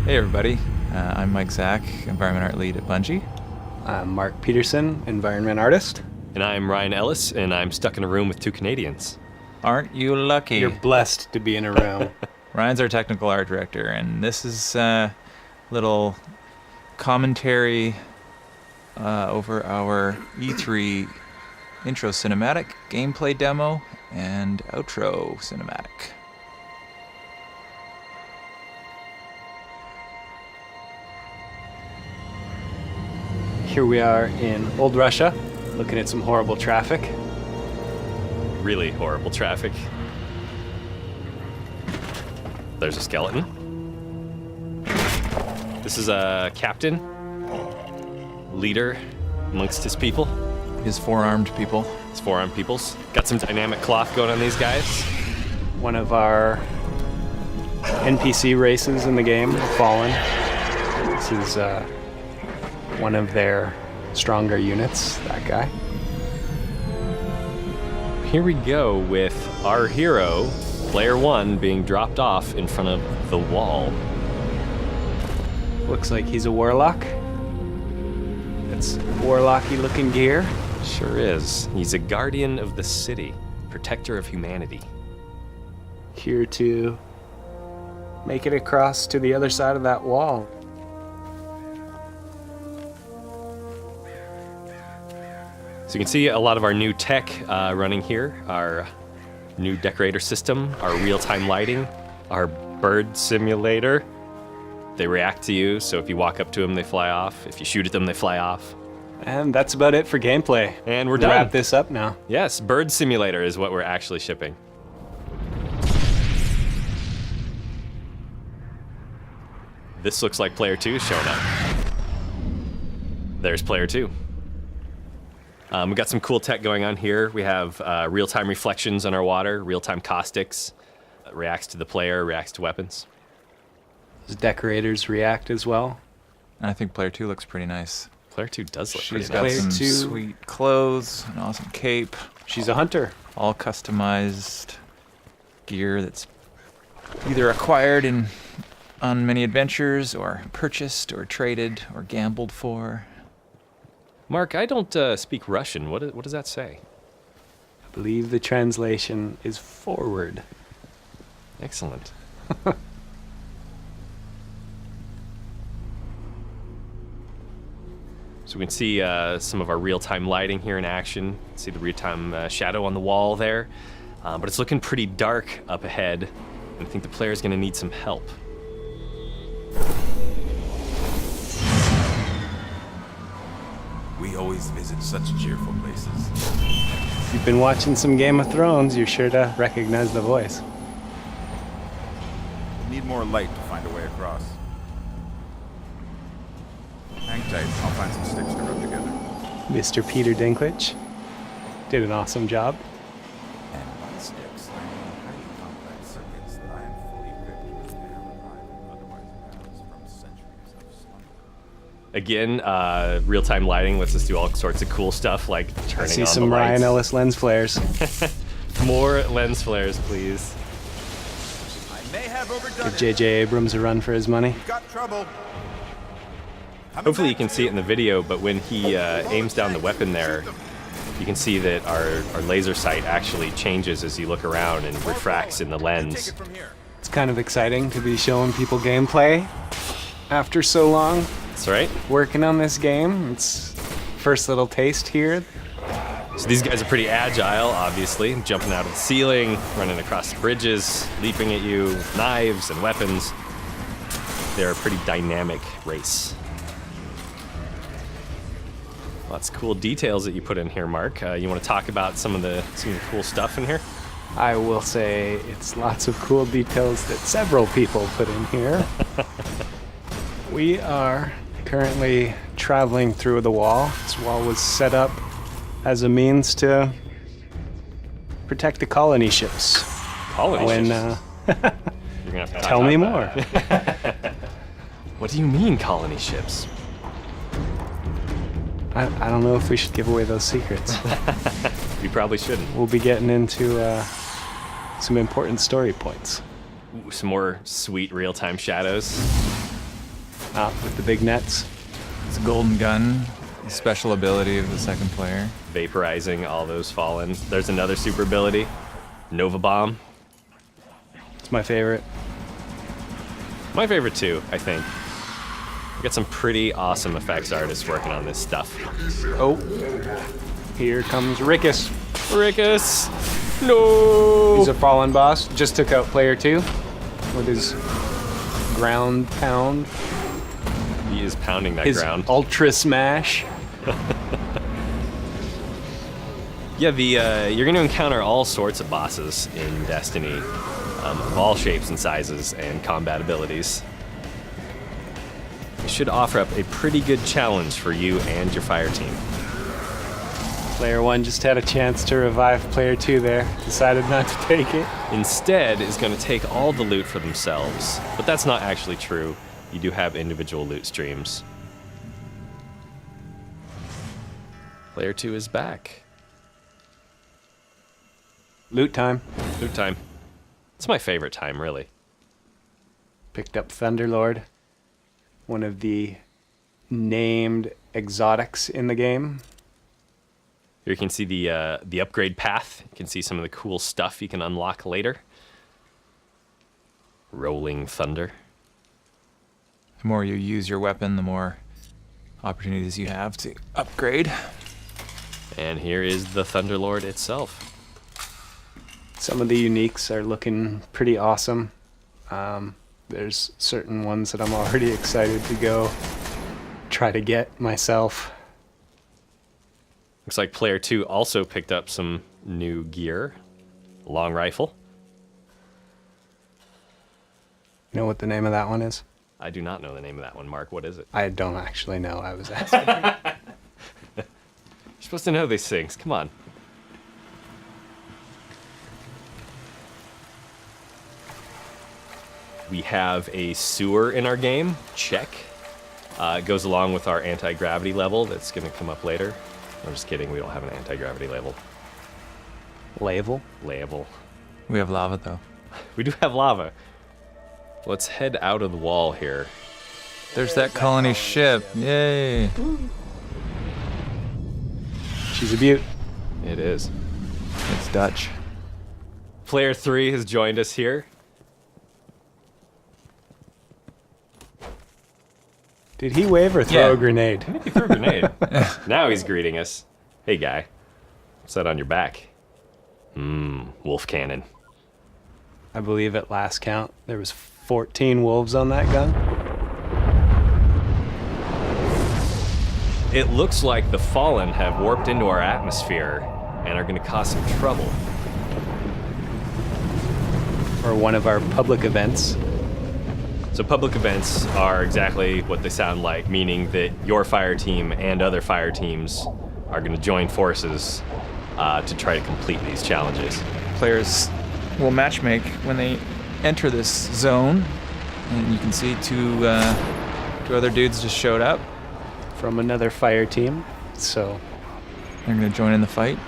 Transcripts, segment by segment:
Hey everybody, I'm Mike Zach, Environment Art Lead at Bungie. I'm Mark Peterson, Environment Artist. And I'm Ryan Ellis, and I'm stuck in a room with two Canadians. Aren't you lucky? You're blessed to be in a room. Ryan's our technical art director, and this is a little commentary over our E3 intro cinematic, gameplay demo, and outro cinematic. Here we are in Old Russia, looking at some horrible traffic. Really horrible traffic. There's a skeleton. This is a captain, leader amongst his people. His four-armed people. His four-armed peoples. Got some dynamic cloth going on these guys. One of our NPC races in the game, Fallen. This is one of their stronger units, that guy. Here we go with our hero, player one, being dropped off in front of the wall. Looks like he's a warlock. That's warlocky looking gear. Sure is. He's a guardian of the city, protector of humanity. Here to make it across to the other side of that wall. So you can see a lot of our new tech running here, our new decorator system, our real-time lighting, our bird simulator. They react to you, so if you walk up to them, they fly off. If you shoot at them, they fly off. And that's about it for gameplay. And we're done. Wrap this up now. Yes, bird simulator is what we're actually shipping. This looks like player two showing up. There's player two. We got some cool tech going on here. We have real-time reflections on our water, real-time caustics, reacts to the player, reacts to weapons. Does decorators react as well? And I think player two looks pretty nice. Player two does look She's pretty got nice. some Player two. sweet clothes, an awesome cape, She's a hunter. all customized gear that's either acquired on many adventures, or purchased, or traded, or gambled for. Mark, I don't speak Russian. What does that say? I believe the translation is forward. Excellent. So we can see some of our real-time lighting here in action. See the real-time shadow on the wall there. But it's looking pretty dark up ahead. And I think the player's going to need some help. We always visit such cheerful places. If you've been watching some Game of Thrones, you're sure to recognize the voice. We need more light to find a way across. Hang tight, I'll find some sticks to rub together. Mr. Peter Dinklage did an awesome job. And what sticks? I mean, highly complex circuits that I am fully equipped with now arrive otherwise battles from centuries of slumber. Again, real-time lighting lets us do all sorts of cool stuff, like turning See on some the lights. Ryan Ellis lens flares. More lens flares, please. I may have overdone Give J.J. Abrams a run for his money. it. Got trouble. Hopefully you can see it in the video, but when he aims down the weapon there, you can see that our laser sight actually changes as you look around and refracts in the Take lens. it from here. It's kind of exciting to be showing people gameplay after so long That's right. working on this game. It's first little taste here. So these guys are pretty agile, obviously, jumping out of the ceiling, running across the bridges, leaping at you with knives and weapons. They're a pretty dynamic race. Lots of cool details that you put in here, Mark. You want to talk about some of the cool stuff in here? I will say it's lots of cool details that several people put in here. We are currently traveling through the wall. This wall was set up as a means to protect the colony ships. Colony When ships. You're gonna have to tell talk me about more. that. What do you mean, colony ships? I don't know if we should give away those secrets. You probably shouldn't. We'll be getting into some important story points. Ooh, some more sweet real-time shadows. with the big nets. It's a golden gun, a special ability of the second player. Vaporizing all those fallen. There's another super ability, Nova Bomb. It's my favorite. My favorite too, I think. We got some pretty awesome effects artists working on this stuff. Oh, here comes Rickus. Rickus! No! He's a fallen boss. Just took out player 2 with his ground pound. He is pounding that His ground. ultra smash. Yeah, you're going to encounter all sorts of bosses in Destiny, of all shapes and sizes and combat abilities. It should offer up a pretty good challenge for you and your fire team. Player 1 just had a chance to revive player 2 there. Decided not to take it. Instead, is going to take all the loot for themselves, but that's not actually true. You do have individual loot streams. Player 2 is back. Loot time. Loot time. It's my favorite time, really. Picked up Thunderlord, one of the named exotics in the game. Here you can see the upgrade path. You can see some of the cool stuff you can unlock later. Rolling Thunder. The more you use your weapon, the more opportunities you have to upgrade. And here is the Thunderlord itself. Some of the uniques are looking pretty awesome. There's certain ones that I'm already excited to go try to get myself. Looks like player 2 also picked up some new gear. Long rifle. You know what the name of that one is? I do not know the name of that one, Mark. What is it? I don't actually know. I was asking. You're supposed to know these things. Come on. We have a sewer in our game. Check. It goes along with our anti-gravity level that's going to come up later. I'm just kidding. We don't have an anti-gravity level. Label. Label. We have lava, though. We do have lava. Let's head out of the wall here. There's that colony ship. Yay! She's a beaut. It is. It's Dutch. Player 3 has joined us here. Did he wave or throw Yeah. a grenade? He threw a grenade. Now he's greeting us. Hey, guy. What's that on your back? Wolf cannon. I believe at last count there was 14 wolves on that gun. It looks like the Fallen have warped into our atmosphere and are going to cause some trouble. Or one of our public events. So public events are exactly what they sound like, meaning that your fire team and other fire teams are going to join forces to try to complete these challenges. Players will matchmake when they enter this zone, and you can see two other dudes just showed up. From another fire team. So They're going to join in the fight.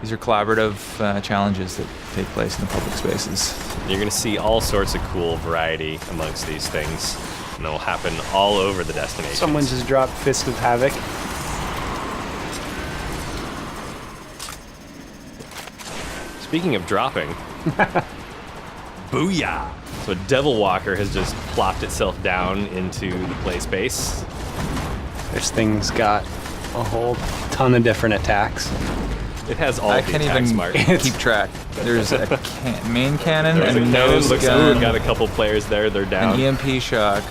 These are collaborative challenges that take place in the public spaces. You're going to see all sorts of cool variety amongst these things, and they'll happen all over the destination. someone just dropped Fist of Havoc. Speaking of dropping, booyah! So Devil Walker has just plopped itself down into the play space. This thing's got a whole ton of different attacks. It has all I of the can't attacks, even Mark. keep track. There's a main cannon There's and a a cannon. nose Looks like gun, we've got a couple players there. They're down. an EMP shock.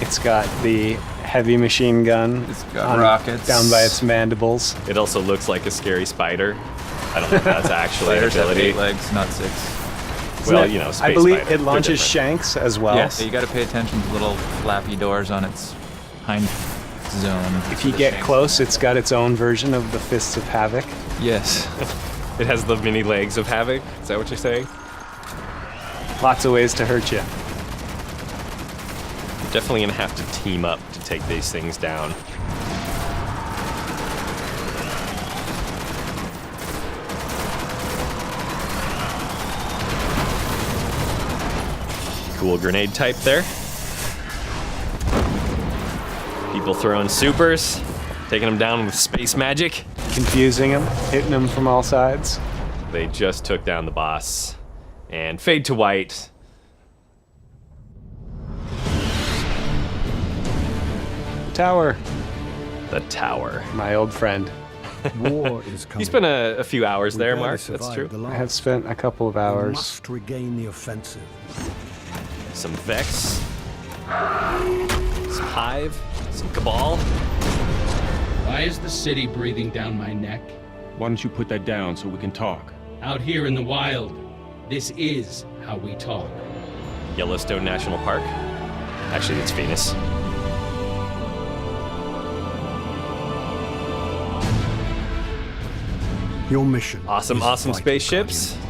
It's got the heavy machine gun It's got rockets. down by its mandibles. It also looks like a scary spider. I don't know if that's actually an Players have ability. 8 legs, not 6. Well, Isn't it- you know, I space believe spider. it They're launches different. shanks as well. Yes, you got to pay attention to the little flappy doors on its hind zone. If you get close, it's got its own version of the Fists of Havoc. Yes. It has the mini legs of Havoc. Is that what you're saying? Lots of ways to hurt you. You're definitely going to have to team up to take these things down. Cool grenade type there. People throwing supers, taking them down with space magic. Confusing him, hitting him from all sides. They just took down the boss. And fade to white. Tower, The tower. my old friend. War is coming. You spent a few hours We there, barely Mark. That's survived true. the I last. have spent a couple of We hours. must regain the offensive. Some Vex. Some Hive. Some Cabal. Why is the city breathing down my neck? Why don't you put that down so we can talk? Out here in the wild, this is how we talk. Yellowstone National Park. Actually, it's Venus. Your mission. Awesome, is awesome vital, spaceships. Guardian.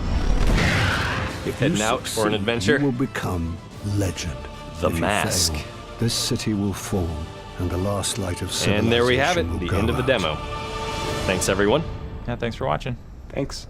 If you Heading out for an succeed, adventure. You will become legend. The If you Mask. fail, this city will fall, and the last light of civilization And there we have it, will the go end of the out. demo. Thanks, everyone. Yeah, thanks for watching. Thanks.